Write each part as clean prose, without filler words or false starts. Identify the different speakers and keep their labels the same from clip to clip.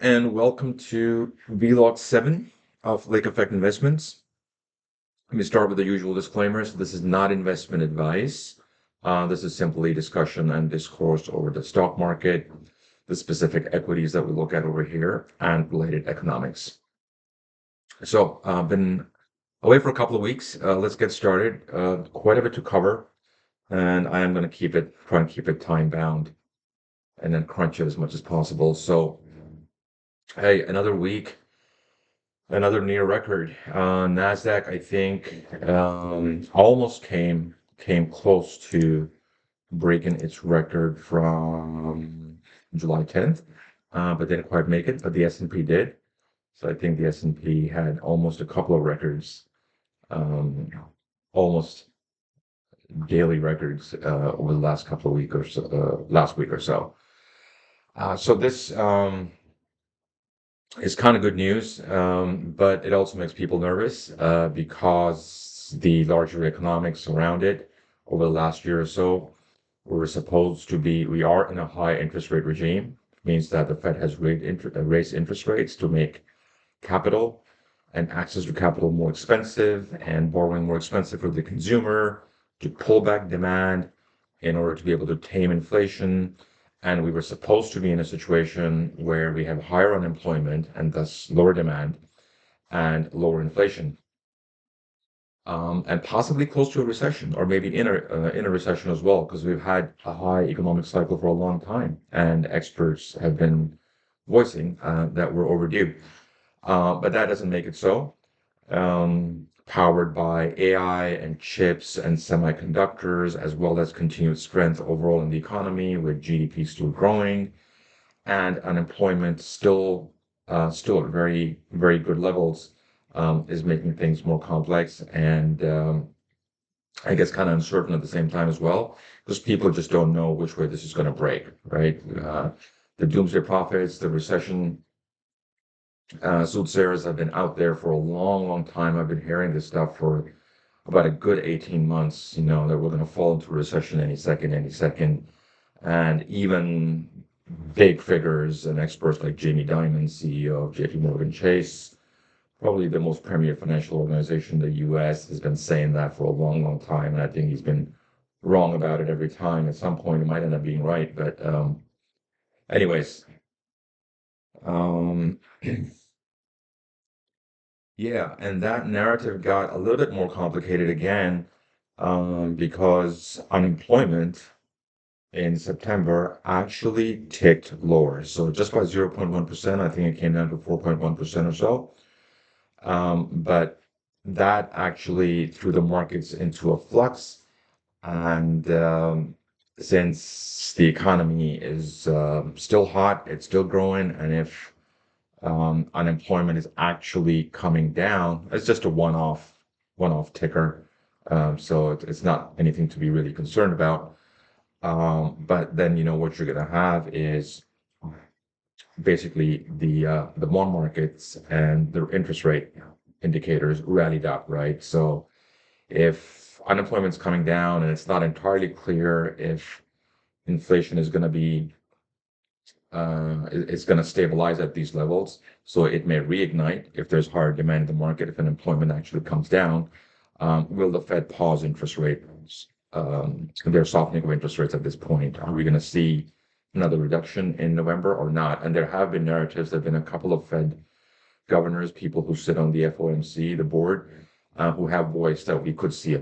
Speaker 1: And welcome to VLOG7 of Lake Effect Investments. Let me start with the usual disclaimers. This is not investment advice. This is simply discussion and discourse over the stock market, the specific equities that we look at over here, and related economics. So, been away for a couple of weeks. Let's get started. Quite a bit to cover, and I am going to try and keep it time bound, and then crunch it as much as possible. So, hey, another week. Another near record. Nasdaq, I think, almost came close to breaking its record from July 10th, but didn't quite make it. But the S&P did. So I think the S&P had almost a couple of records, um, almost daily records over the last couple of weeks or so, last week or so. So this It's kind of good news, but it also makes people nervous because the larger economics around it over the last year or so, we are in a high interest rate regime. It means that the Fed has raised interest rates to make capital and access to capital more expensive and borrowing more expensive for the consumer to pull back demand in order to be able to tame inflation. And we were supposed to be in a situation where we have higher unemployment and thus lower demand and lower inflation, and possibly close to a recession or maybe in a recession as well, because we've had a high economic cycle for a long time, and experts have been voicing that we're overdue. But that doesn't make it so. Powered by AI and chips and semiconductors, as well as continued strength overall in the economy, with GDP still growing and unemployment still at very, very good levels, is making things more complex and I guess kind of uncertain at the same time as well, because people just don't know which way this is going to break, right? The doomsday prophets, the recession soothsayers have been out there for a long, long time. I've been hearing this stuff for about a good 18 months, that we're going to fall into a recession any second, any second. And even big figures and experts like Jamie Dimon, CEO of JP Morgan Chase, probably the most premier financial organization in the US, has been saying that for a long, long time. And I think he's been wrong about it every time. At some point, it might end up being right. But, anyways, um, yeah, and that narrative got a little bit more complicated again, because unemployment in September actually ticked lower. So just by 0.1%, I think it came down to 4.1% or so. But that actually threw the markets into a flux. And since the economy is still hot, it's still growing, and if unemployment is actually coming down, it's just a one-off ticker. So it's not anything to be really concerned about. But then what you're going to have is basically the bond markets and the interest rate indicators rallied up, right? So if unemployment's coming down and it's not entirely clear if inflation is going to be it's going to stabilize at these levels, so it may reignite if there's higher demand in the market. If unemployment actually comes down, will the Fed pause interest rates? They're softening of interest rates at this point. Are we going to see another reduction in November or not? And there have been narratives. There have been a couple of Fed governors, people who sit on the FOMC, the board, who have voiced that we could see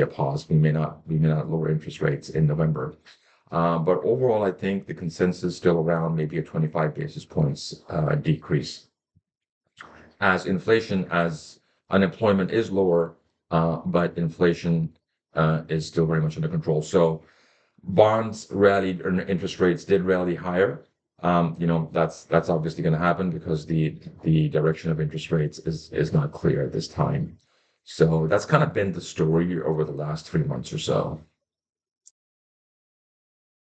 Speaker 1: a pause. We may not lower interest rates in November. But overall, I think the consensus is still around maybe a 25 basis points decrease. As unemployment is lower, but inflation is still very much under control. So bonds rallied, or interest rates did rally higher. That's obviously going to happen because the direction of interest rates is not clear at this time. So that's kind of been the story over the last 3 months or so.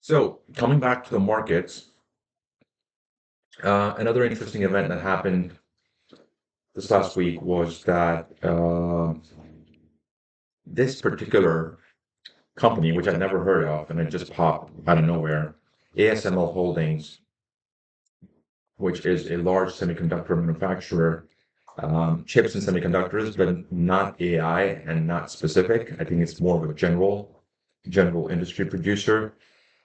Speaker 1: So coming back to the markets, another interesting event that happened this last week was that this particular company, which I'd never heard of, and it just popped out of nowhere, ASML Holdings which is a large semiconductor manufacturer, chips and semiconductors, but not AI and not specific. I think it's more of a general industry producer,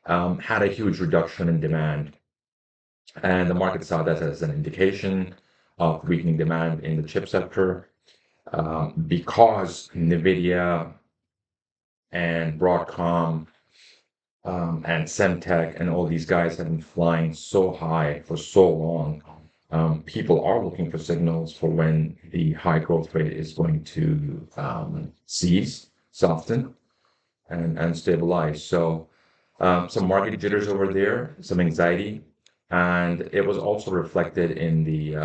Speaker 1: had a huge reduction in demand. And the market saw that as an indication of weakening demand in the chip sector, because NVIDIA and Broadcom, and Semtech and all these guys have been flying so high for so long. People are looking for signals for when the high growth rate is going to cease, soften, and stabilize. So some market jitters over there, some anxiety, and it was also reflected in the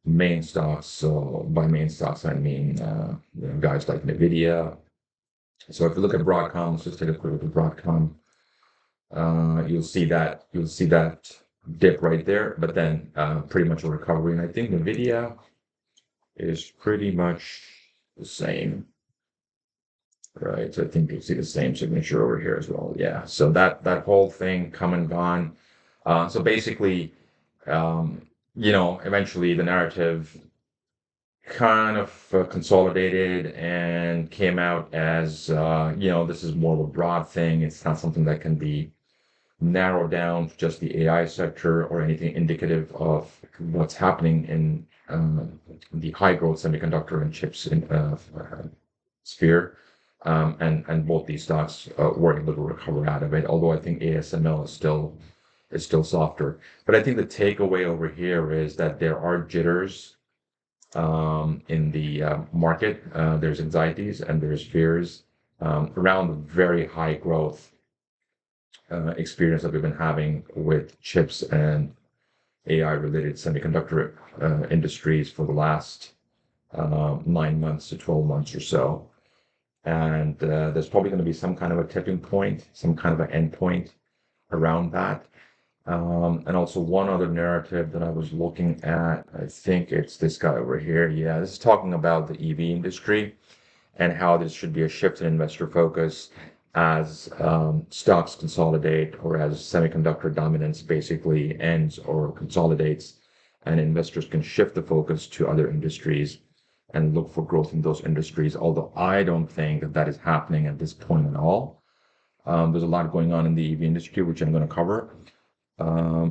Speaker 1: main stocks. So by main stocks, I mean guys like NVIDIA. So if you look at Broadcom, let's just take a quick look at Broadcom. You'll see that dip right there, but then pretty much a recovery. And I think NVIDIA is pretty much the same, right? So I think you'll see the same signature over here as well. Yeah. So that whole thing come and gone. So basically, eventually the narrative kind of consolidated and came out as, this is more of a broad thing. It's not something that can be narrowed down to just the AI sector or anything indicative of what's happening in the high growth semiconductor and chips in sphere. And both these stocks were able to recover out of it, although I think ASML is still softer. But I think the takeaway over here is that there are jitters in the market. There's anxieties and there's fears around the very high growth experience that we've been having with chips and AI related semiconductor industries for the last 9 months to 12 months or so. And there's probably going to be some kind of a tipping point, some kind of an end point around that. And also one other narrative that I was looking at, I think it's this guy over here. Yeah, this is talking about the EV industry and how this should be a shift in investor focus as stocks consolidate or as semiconductor dominance basically ends or consolidates, and investors can shift the focus to other industries and look for growth in those industries. Although I don't think that that is happening at this point at all. There's a lot going on in the EV industry, which I'm going to cover. I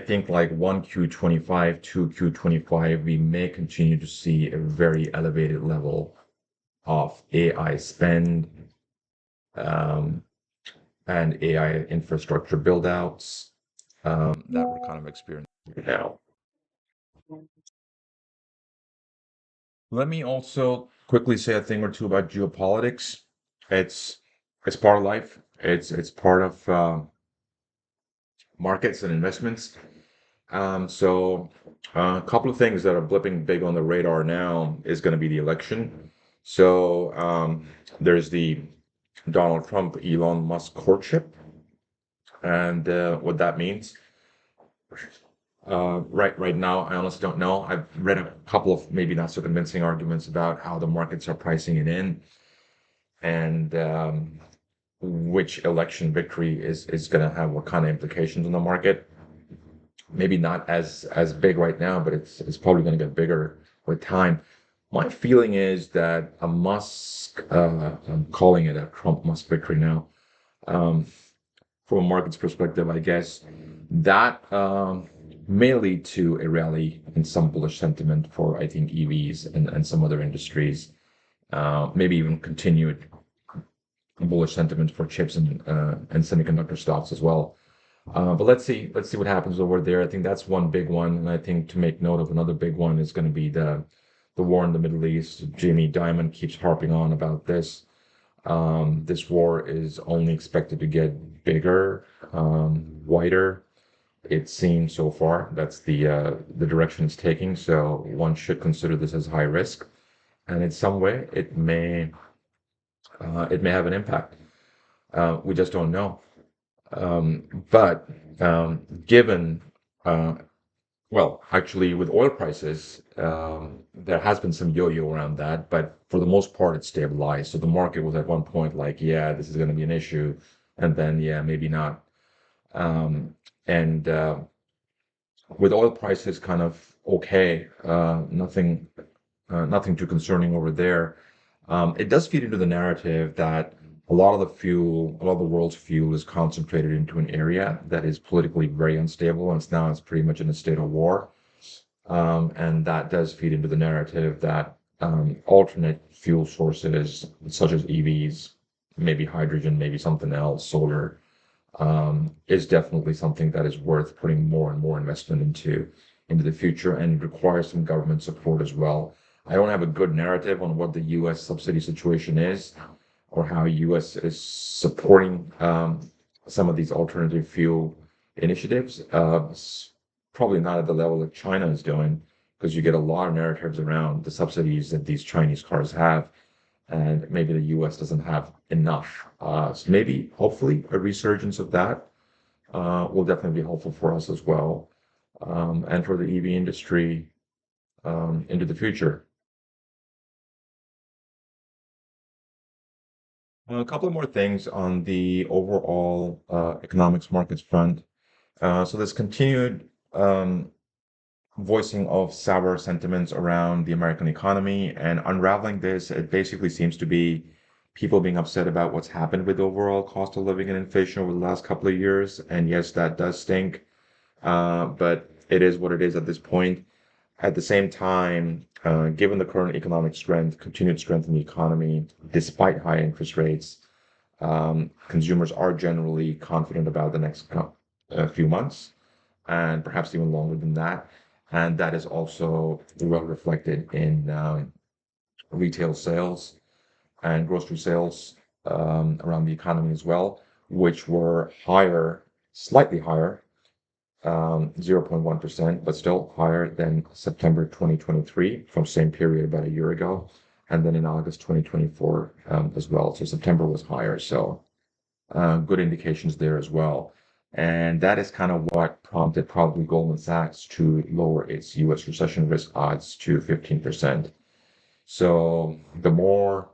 Speaker 1: think like 1Q25, 2Q25, we may continue to see a very elevated level of AI spend and AI infrastructure build-outs that we're kind of experiencing now. Let me also quickly say a thing or two about geopolitics. It's it's part of life. It's part of markets and investments. So a couple of things that are blipping big on the radar now is going to be the election. So there's the Donald Trump, Elon Musk courtship, and what that means. Right now, I honestly don't know. I've read a couple of maybe not so convincing arguments about how the markets are pricing it in, and which election victory is going to have what kind of implications on the market. Maybe not as big right now, but it's probably going to get bigger with time. My feeling is that a Musk, I'm calling it a Trump Musk victory now, from a market's perspective, I guess, that may lead to a rally in some bullish sentiment for, I think, EVs and some other industries, maybe even continued bullish sentiment for chips and semiconductor stocks as well. But let's see what happens over there. I think that's one big one, and I think to make note of another big one is going to be the war in the Middle East. Jamie Dimon keeps harping on about this. This war is only expected to get bigger, wider. It seems so far. That's the direction it's taking. So one should consider this as high risk, and in some way it may have an impact. We just don't know. But given, actually, with oil prices, there has been some yo-yo around that, but for the most part, it's stabilized. So the market was at one point like, yeah, this is going to be an issue. and then yeah, maybe not. And with oil prices kind of okay, nothing too concerning over there. It does feed into the narrative that a lot of the world's fuel is concentrated into an area that is politically very unstable, and it's pretty much in a state of war. And that does feed into the narrative that alternate fuel sources, such as EVs, maybe hydrogen, maybe something else, solar, is definitely something that is worth putting more and more investment into the future, and requires some government support as well. I don't have a good narrative on what the U.S. subsidy situation is, or how U.S. is supporting some of these alternative fuel initiatives. Probably not at the level that China is doing, because you get a lot of narratives around the subsidies that these Chinese cars have, and maybe the US doesn't have enough. So maybe, hopefully, a resurgence of that will definitely be helpful for us as well, and for the EV industry into the future. A couple of more things on the overall economics markets front. So there's continued voicing of sour sentiments around the American economy, and unraveling this, it basically seems to be people being upset about what's happened with overall cost of living and inflation over the last couple of years. And yes, that does stink, but it is what it is at this point. At the same time, given the current economic strength, continued strength in the economy, despite high interest rates, consumers are generally confident about the next few months, and perhaps even longer than that. And that is also well reflected in retail sales and grocery sales around the economy as well, which were higher, slightly higher, 0.1%, but still higher than September 2023 from same period about a year ago. And then in August 2024 as well. So September was higher. So good indications there as well. And that is kind of what prompted probably Goldman Sachs to lower its US recession risk odds to 15%. So the more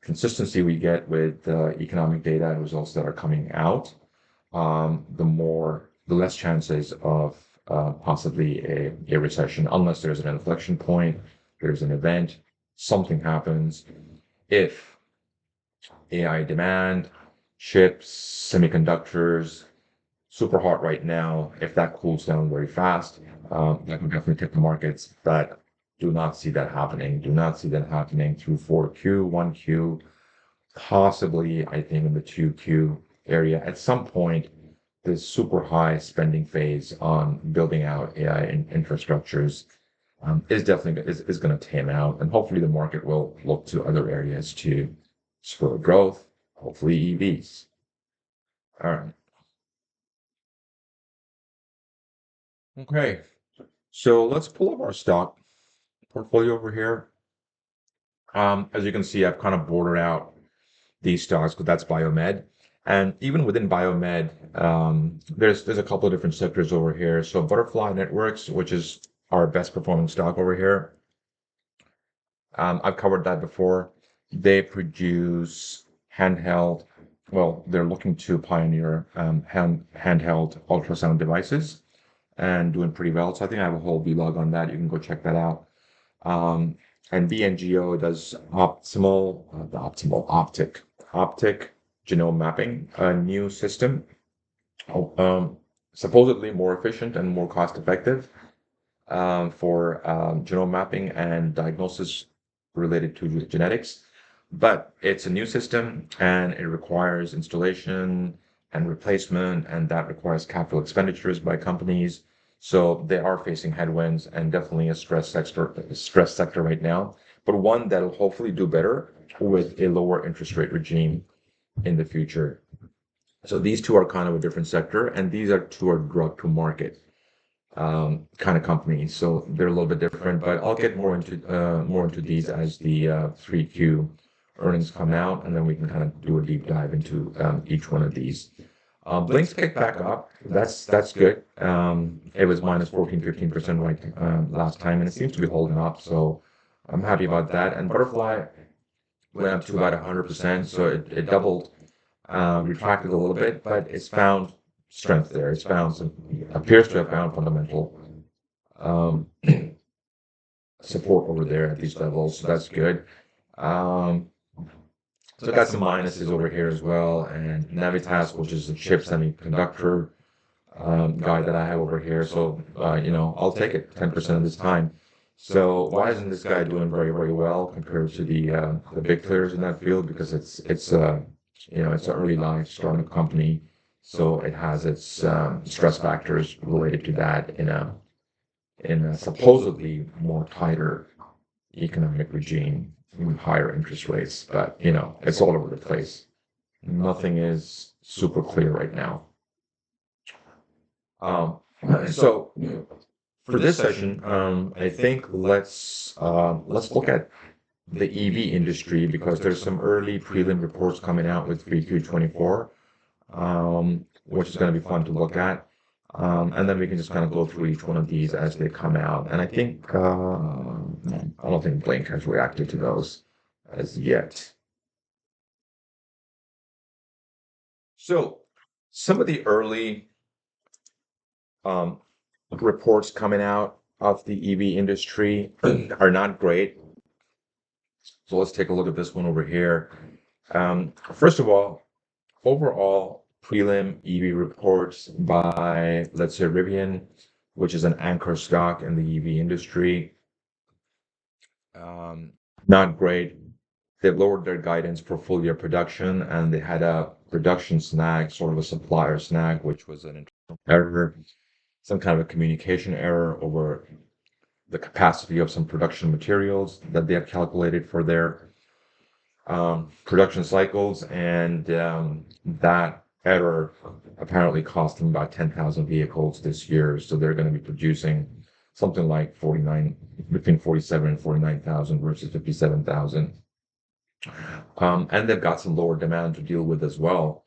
Speaker 1: consistency we get with economic data and results that are coming out, the less chances of possibly a recession, unless there's an inflection point, there's an event, something happens. If AI demand, chips, semiconductors, super hot right now. If that cools down very fast, that would definitely tip the markets, but do not see that happening. Do not see that happening through 4Q, 1Q, possibly, I think, in the 2Q area. At some point, this super high spending phase on building out AI infrastructures is definitely is going to tame out, and hopefully the market will look to other areas to spur growth, hopefully EVs. All right. Okay. So let's pull up our stock portfolio over here. As you can see, I've kind of bordered out these stocks because that's biomed. And even within biomed, there's a couple of different sectors over here. So Butterfly Networks, which is our best performing stock over here. I've covered that before. They produce handheld, well, they're looking to pioneer handheld ultrasound devices and doing pretty well. So I think I have a whole vlog on that. You can go check that out. Um, and BNGO does optic genome mapping, a new system, um, supposedly more efficient and more cost effective for genome mapping and diagnosis related to genetics. But it's a new system, and it requires installation and replacement, and that requires capital expenditures by companies. So they are facing headwinds, and definitely a stress sector right now, but one that'll hopefully do better with a lower interest rate regime in the future. So these two are kind of a different sector, and these are two are drug to market kind of companies. So they're a little bit different, but I'll get more into these as the 3Q earnings come out, and then we can kind of do a deep dive into each one of these. Blink's picked back up. That's good. It was minus 14, 15% right last time, and it seems to be holding up. So I'm happy about that. And Butterfly went up to about 100%, so it doubled retracted a little bit, but it's found strength there. It's found some, appears to have found fundamental um, support over there at these levels, so that's good. Um, so got some minuses over here as well, and Navitas, which is a chip semiconductor guy that I have over here. So I'll take it 10% of this time. So why isn't this guy doing very, very well compared to the big players in that field? Because it's an early life startup company, so it has its stress factors related to that in a supposedly more tighter economic regime with higher interest rates. But it's all over the place. Nothing is super clear right now. Um, so for this session, I think let's look at the EV industry because there's some early prelim reports coming out with 3Q24, which is going to be fun to look at. And then we can just kind of go through each one of these as they come out. And I think I don't think Blink has reacted to those as yet. So some of the early um, reports coming out of the EV industry are not great. So let's take a look at this one over here. First of all, overall prelim EV reports by, let's say, Rivian, which is an anchor stock in the EV industry. Not great. They've lowered their guidance for full year production, and they had a production snag, sort of a supplier snag, which was an internal error, some kind of a communication error over the capacity of some production materials that they have calculated for their production cycles, and that error apparently cost them about 10,000 vehicles this year. So they're going to be producing something like between 47 and 49,000 versus 57,000. And they've got some lower demand to deal with as well.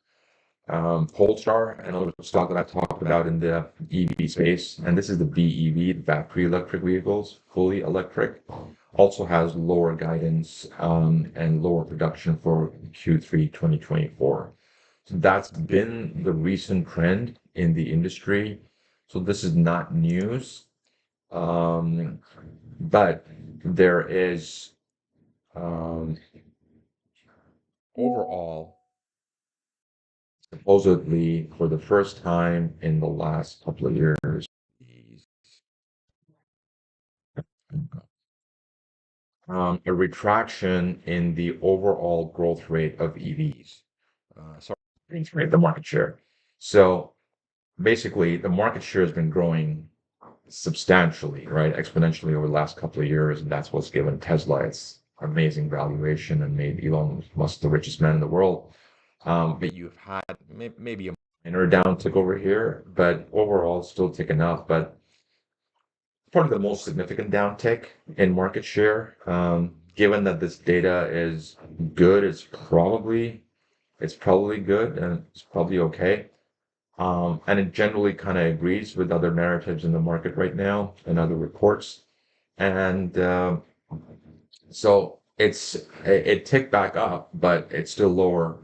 Speaker 1: Polestar, another stock that I've talked about in the EV space, and this is the BEV, the battery electric vehicles, fully electric, also has lower guidance and lower production for Q3 2024. So that's been the recent trend in the industry. So this is not news, but there is overall, supposedly for the first time in the last couple of years, a retraction in the overall growth rate of EVs. Sorry, the market share. So basically, the market share has been growing substantially, right, exponentially over the last couple of years, and that's what's given Tesla its amazing valuation and made Elon Musk the richest man in the world. But you've had maybe a minor downtick over here, but overall still ticking up. But probably the most significant downtick in market share. Given that this data is good, it's probably good and it's probably okay. And it generally kind of agrees with other narratives in the market right now and other reports. And so it ticked back up, but it's still lower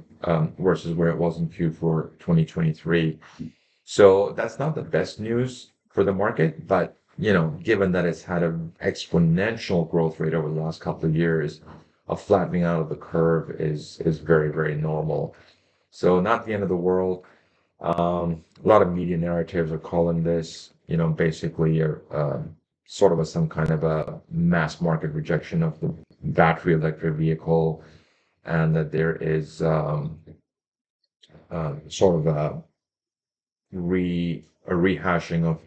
Speaker 1: versus where it was in Q4 2023. So that's not the best news for the market, but given that it's had an exponential growth rate over the last couple of years, a flattening out of the curve is very, very normal. So not the end of the world. A lot of media narratives are calling this, basically sort of some kind of a mass market rejection of the battery electric vehicle, and that there is sort of a rehashing of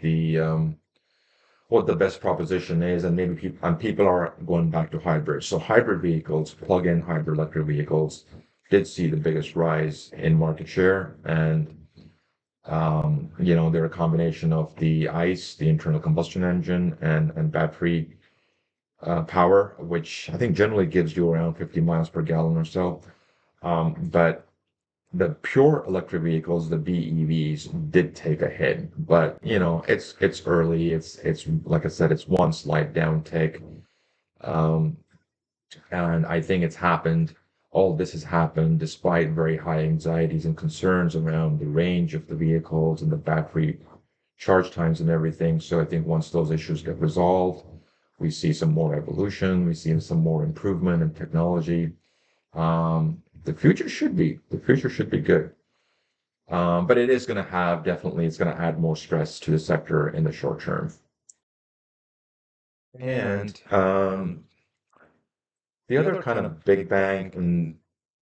Speaker 1: what the best proposition is, and maybe people are going back to hybrids. So hybrid vehicles, plug-in hybrid electric vehicles, did see the biggest rise in market share, and they're a combination of the ICE, the internal combustion engine, and battery power, which I think generally gives you around 50 miles per gallon or so. But the pure electric vehicles, the BEVs, did take a hit, but it's early. It's like I said, it's one slight downtick, and I think it's happened all this has happened despite very high anxieties and concerns around the range of the vehicles and the battery charge times and everything. So I think once those issues get resolved, we see some more evolution, we see some more improvement in technology. The future should be good. But it is going to have definitely, it's going to add more stress to the sector in the short term. And the other kind of big bang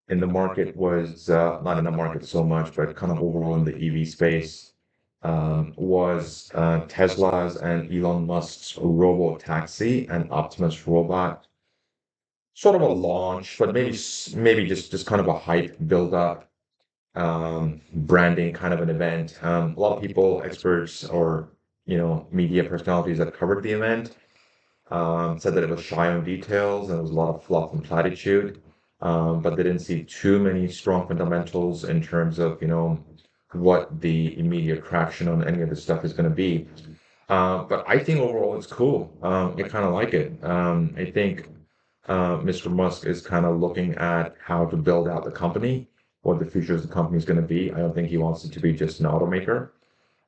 Speaker 1: in the market was not in the market so much, but kind of overall in the EV space was Tesla's and Elon Musk's robo taxi and Optimus robot. Sort of a launch, but maybe just kind of a hype build up, branding kind of an event. A lot of people, experts, or media personalities that covered the event said that it was shy on details and there was a lot of fluff and platitude, but they didn't see too many strong fundamentals in terms of what the immediate traction on any of this stuff is going to be. But I think overall it's cool. I kind of like it. I think Mr. Musk is kind of looking at how to build out the company, what the future of the company is going to be. I don't think he wants it to be just an automaker,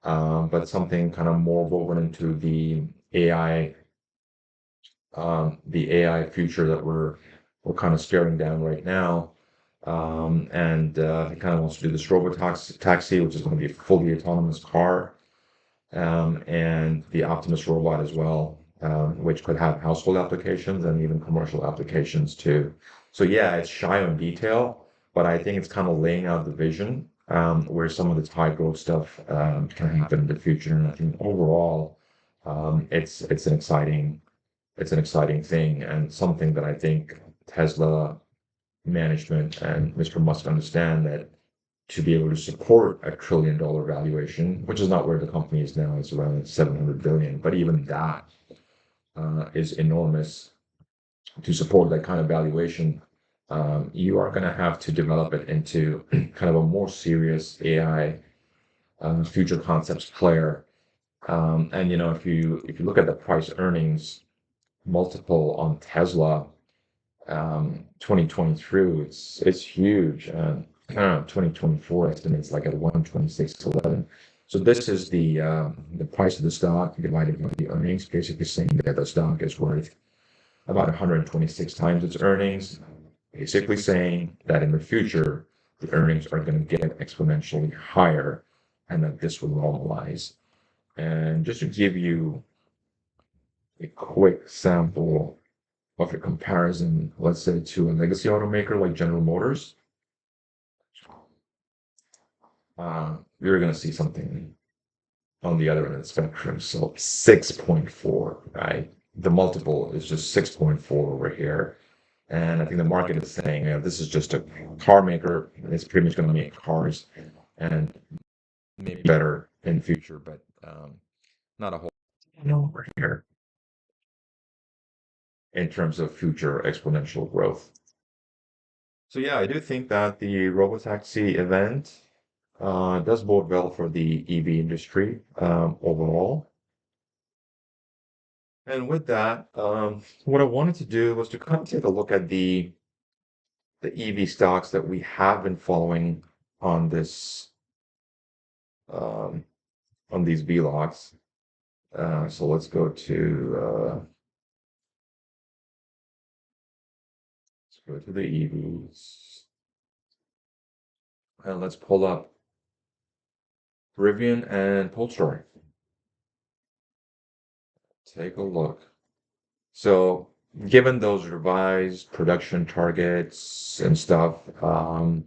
Speaker 1: but something kind of more woven into AI the AI future that we're kind of staring down right now. And he kind of wants to do this taxi, which is going to be a fully autonomous car, and the Optimus robot as well, which could have household applications and even commercial applications too. So yeah, it's shy on detail, but I think it's kind of laying out the vision where some of this high growth stuff can happen in the future. And I think overall, it's an exciting thing and something that I think Tesla management and Mr. Musk understand that to be able to support $1 trillion valuation, which is not where the company is now, it's around 700 billion, but even that is enormous. To support that kind of valuation, you are going to have to develop it into kind of a more serious AI future concepts player. And if you look at the price earnings multiple on Tesla, 2023, it's huge. 2024 estimates like at 126.11. So this is the price of the stock divided by the earnings, basically saying that the stock is worth about 126 times its earnings, basically saying that in the future the earnings are going to get exponentially higher and that this will normalize. And just to give you a quick sample of a comparison, let's say to a legacy automaker like General Motors, you're going to see something on the other end of the spectrum. So 6.4, right? The multiple is just 6.4 over here. And I think the market is saying, this is just a car maker. It's pretty much going to make cars and maybe better in future, but not a whole over here in terms of future exponential growth. So yeah, I do think that the robotaxi event does bode well for the EV industry overall. And with that, what I wanted to do was to kind of take a look at the EV stocks that we have been following on this on these vlogs. So let's go to the EVs and let's pull up Rivian and Polestar. Take a look. So given those revised production targets and stuff, a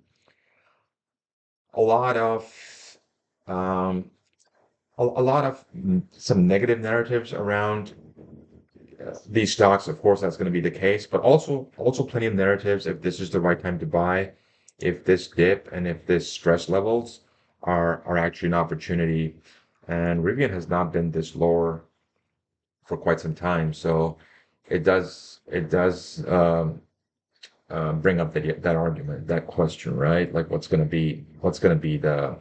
Speaker 1: lot of um, a lot of some negative narratives around these stocks. Of course, that's going to be the case, but also plenty of narratives if this is the right time to buy, if this dip and if this stress levels are actually an opportunity. And Rivian has not been this lower for quite some time, so it does bring up that argument, that question, right? Like what's going to be the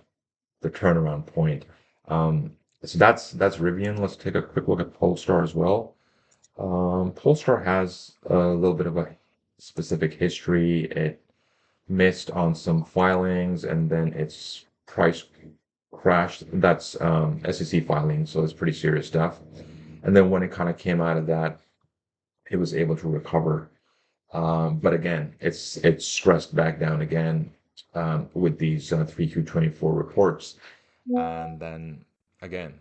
Speaker 1: turnaround point. So that's Rivian. Let's take a quick look at Polestar as well. Polestar has a little bit of a specific history. missed on some filings, and then its price crashed. That's SEC filing, so it's pretty serious stuff. And then when it kind of came out of that, it was able to recover. But again, it's stressed back down again with these 3Q24 reports. And then again,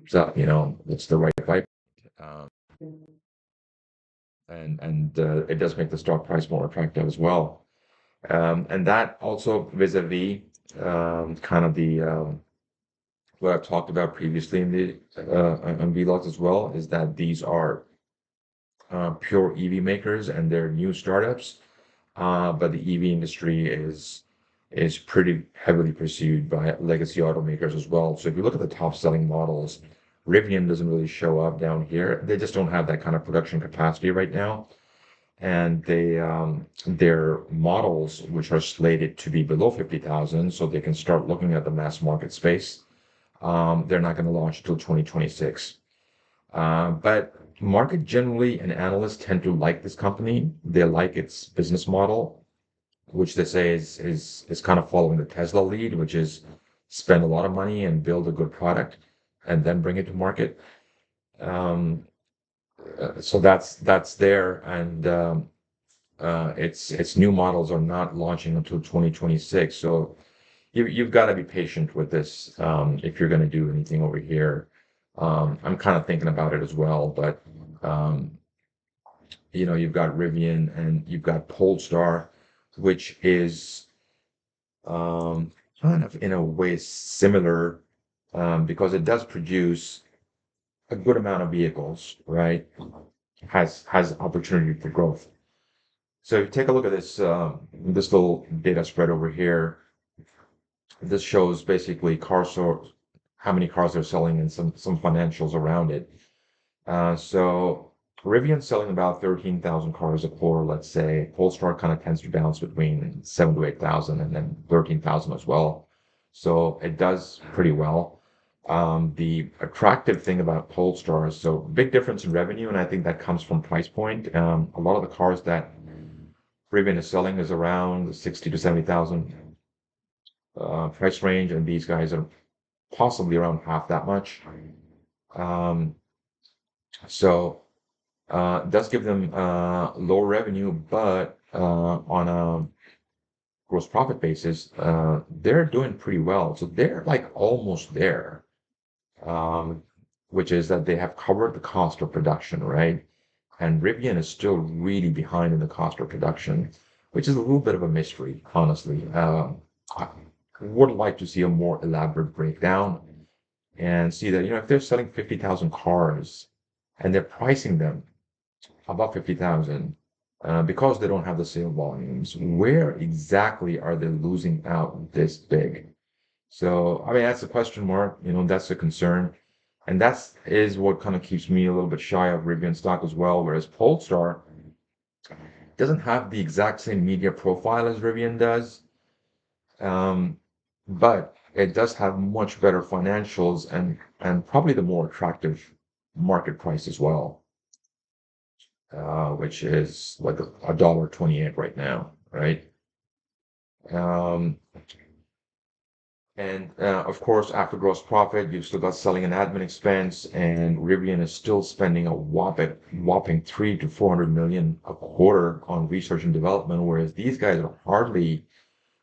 Speaker 1: it's the right fight. Um, and it does make the stock price more attractive as well. And that also vis-a-vis kind of the what I've talked about previously in the on vlogs as well is that these are pure EV makers and they're new startups. But the EV industry is pretty heavily pursued by legacy automakers as well. So if you look at the top selling models, Rivian doesn't really show up down here. They just don't have that kind of production capacity right now. And their models, which are slated to be below 50,000, so they can start looking at the mass market space, they're not going to launch until 2026. But market generally and analysts tend to like this company. They like its business model, which they say is kind of following the Tesla lead, which is spend a lot of money and build a good product and then bring it to market. Um, so that's there, and its new models are not launching until 2026. So you've got to be patient with this if you're going to do anything over here. I'm kind of thinking about it as well, but um, you've got Rivian and you've got Polestar, which is kind of in a way similar because it does produce a good amount of vehicles, right? Has opportunity for growth. So if you take a look at this little data spread over here, this shows basically how many cars they're selling and some financials around it. So Rivian's selling about 13,000 cars a quarter, let's say. Polestar kind of tends to bounce between 7 to 8,000 and then 13,000 as well. So it does pretty well. The attractive thing about Polestar is so big difference in revenue, and I think that comes from price point. A lot of the cars that Rivian is selling is around the 60 to 70,000 price range, and these guys are possibly around half that much. Um, so it does give them lower revenue, but on a gross profit basis, they're doing pretty well. So they're like almost there, um, which is that they have covered the cost of production, right? And Rivian is still really behind in the cost of production, which is a little bit of a mystery, honestly. I would like to see a more elaborate breakdown and see that, if they're selling 50,000 cars and they're pricing them above 50,000, because they don't have the sale volumes, where exactly are they losing out this big? So, I mean, that's a question mark, that's a concern. And that's is what kind of keeps me a little bit shy of Rivian stock as well. Whereas Polestar doesn't have the exact same media profile as Rivian does, um, but it does have much better financials and probably the more attractive market price as well, which is like a dollar 28 right now, right? Um, And of course, after gross profit, you've still got selling and admin expense, and Rivian is still spending a whopping 300 to 400 million a quarter on research and development, whereas these guys are hardly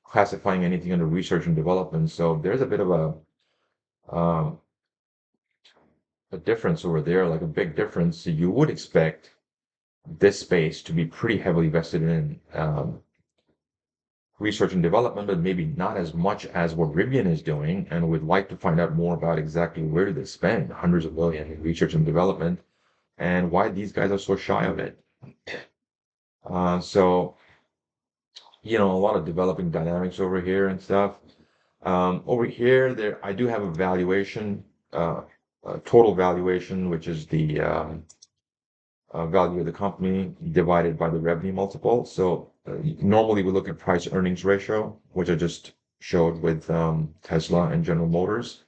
Speaker 1: classifying anything under research and development. So there's a bit of um, a difference over there, like a big difference. So you would expect this space to be pretty heavily vested in research and development, but maybe not as much as what Rivian is doing. And we'd like to find out more about exactly where do they spend hundreds of millions in research and development and why these guys are so shy of it. So, a lot of developing dynamics over here and stuff. Over here, I do have a valuation, a total valuation, which is the value of the company divided by the revenue multiple. So normally we look at price earnings ratio, which I just showed with Tesla and General Motors.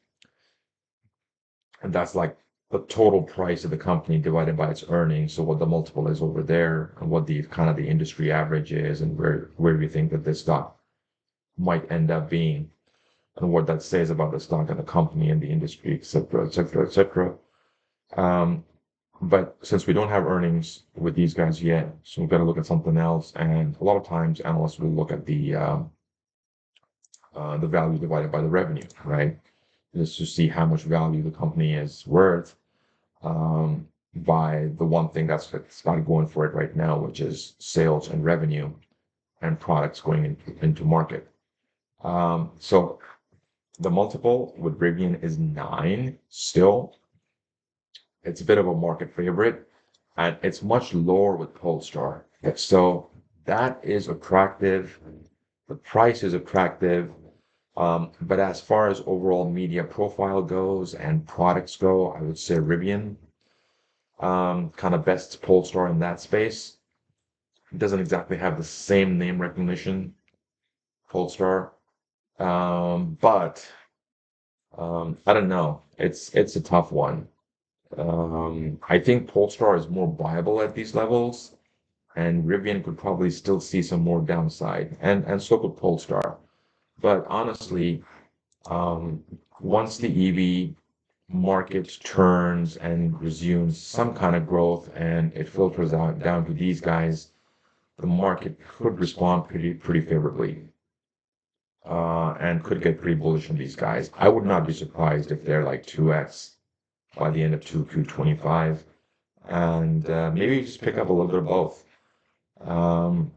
Speaker 1: And that's like the total price of the company divided by its earnings. So what the multiple is over there and what the kind of the industry average is and where we think that this stock might end up being and what that says about the stock and the company and the industry, et cetera, et cetera, et cetera. Um, but since we don't have earnings with these guys yet, so we've got to look at something else. And a lot of times analysts will look at the value divided by the revenue, right? Just to see how much value the company is worth by the one thing that's got going for it right now, which is sales and revenue and products going into market. So the multiple with Rivian is 9 still. It's a bit of a market favorite, and it's much lower with Polestar. So that is attractive. The price is attractive. But as far as overall media profile goes and products go, I would say Rivian kind of best Polestar in that space. It doesn't exactly have the same name recognition, Polestar. But I don't know. It's a tough one. I think Polestar is more viable at these levels, and Rivian could probably still see some more downside, and so could Polestar. But honestly, um, once the EV market turns and resumes some kind of growth and it filters out down to these guys, the market could respond pretty favorably and could get pretty bullish on these guys. I would not be surprised if they're like 2x by the end of 2Q25 and maybe just pick up a little bit of both. Um,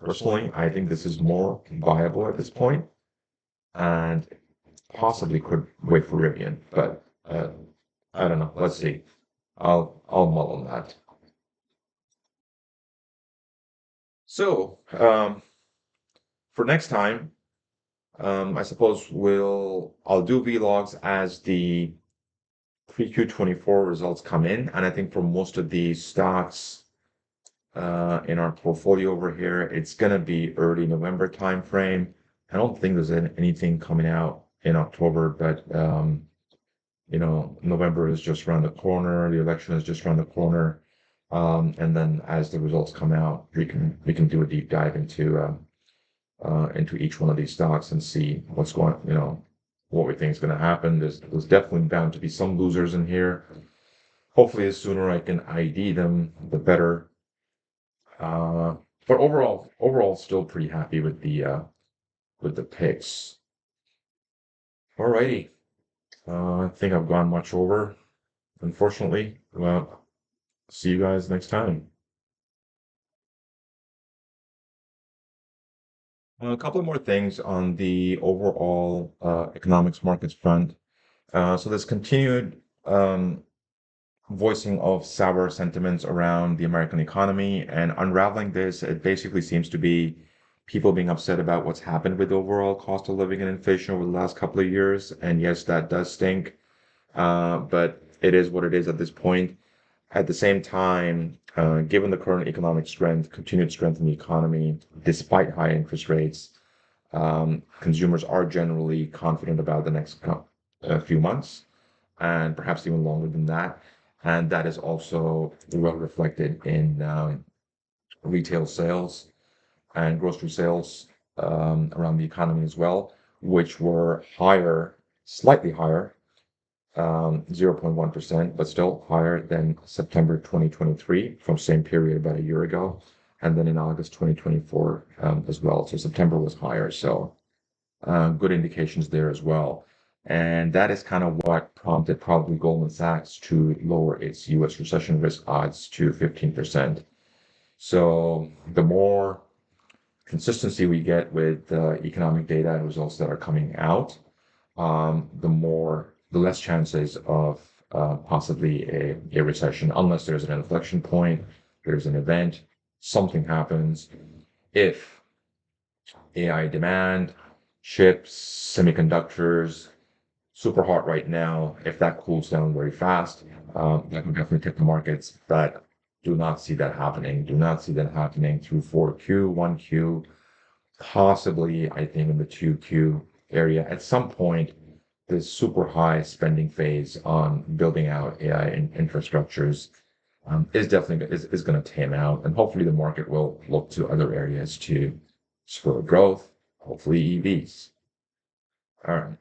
Speaker 1: Personally, I think this is more viable at this point and possibly could wait for Rivian, but I don't know. Let's see. I'll mull on that. So for next time, I suppose I'll do vlogs as the 3Q24 results come in, and I think for most of these stocks in our portfolio over here, it's gonna be early November timeframe. I don't think there's anything coming out in October, but November is just around the corner. The election is just around the corner. And then as the results come out, we can do a deep dive into each one of these stocks and see what we think is going to happen. There's definitely bound to be some losers in here. Hopefully, the sooner I can ID them, the better. Uh, but overall, still pretty happy with the picks. Alrighty, I think I've gone much over, unfortunately. Well, see you guys next time. A couple of more things on the overall economics markets front. So there's continued voicing of sour sentiments around the American economy and unraveling this. It basically seems to be people being upset about what's happened with overall cost of living and inflation over the last couple of years. And yes, that does stink, but it is what it is at this point. At the same time, given the current economic strength, continued strength in the economy, despite high interest rates, consumers are generally confident about the next few months and perhaps even longer than that. And that is also well reflected in retail sales and grocery sales around the economy as well, which were higher, slightly higher 0.1%, but still higher than September 2023 from same period about a year ago, and then in August 2024 as well. So September was higher, so good indications there as well. And that is kind of what prompted probably Goldman Sachs to lower its US recession risk odds to 15%. So the more consistency we get with economic data and results that are coming out, the less chances of possibly a recession, unless there's an inflection point, there's an event, something happens. If AI demand, chips, semiconductors, super hot right now. If that cools down very fast, that would definitely tip the markets, but do not see that happening. Do not see that happening through 4Q, 1Q, possibly, I think, in the 2Q area. At some point, this super high spending phase on building out AI infrastructures is definitely is going to tame out, and hopefully the market will look to other areas to spur growth, hopefully EVs. All right.